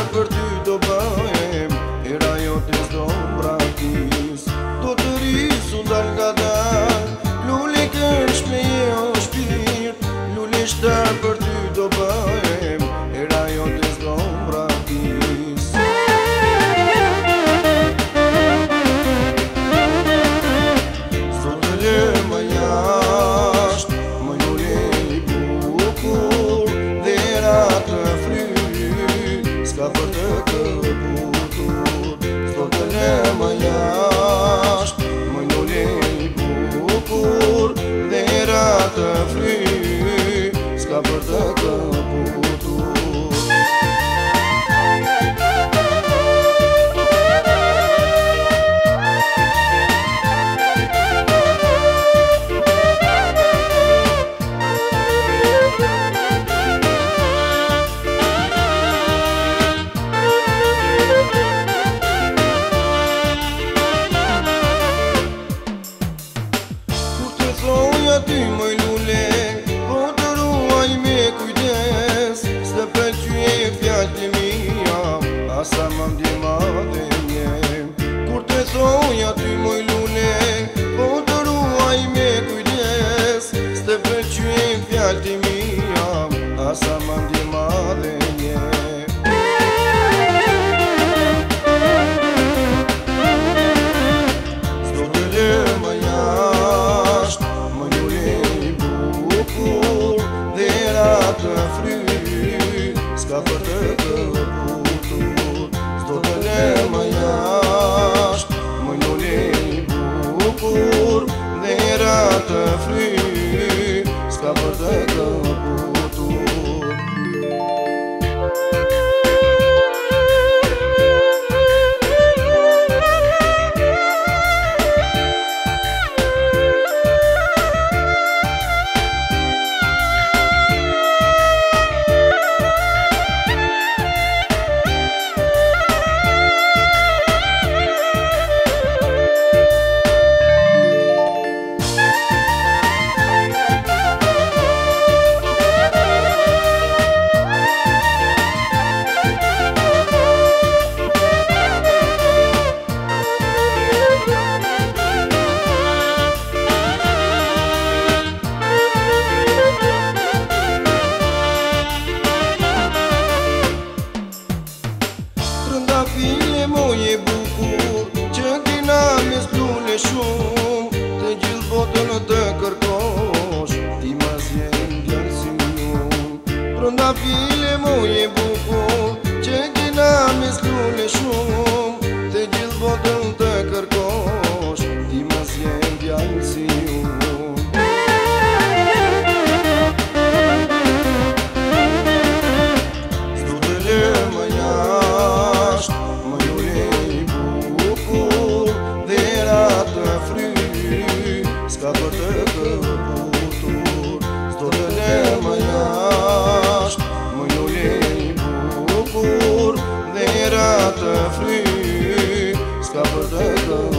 Për ty do bëhem, era jote s'do mbraktis. Do të risu dal nga dal, lulli kënsh me jo shpirt. Lulli shtar për ty do bëhem, era jote s'do mbraktis. S'do të lë më jasht, më lulli i bukur, dhe era të fry. Ska për të këputur, s'do të le më jasht, më lulli i bukur, dhe era të fry, ska për të këputur. Ty moj lule, po të ruaj me kujdes, s'të pëlqye fjallë të mija, asa më ndima dhe nje. Kur të thoja ty moj lule, po të ruaj me kujdes, s'të pëlqye fjallë të mija, asa më ndima dhe nje. S'do të lë më jasht, të fry, s'ka për të këputur. S'do të le më jasht, më lulli i bukur, dhe era të fry, s'ka për të këputur. Trëndafile moje bukur, që kina mes lule shumë, të gjithë botën të kërkosh, ti ma zjen djallë si unë. Trëndafile moje bukur, që kina mes lule shumë, të gjithë botën të kërkosh, ti ma zjen djallë si unë. S'do të lë më jasht, më lulli i bukur, dhe era të fry, s'ka për të këputur. S'do të le më jasht, më lulli i bukur, dhe era të fry, s'ka për të këputur.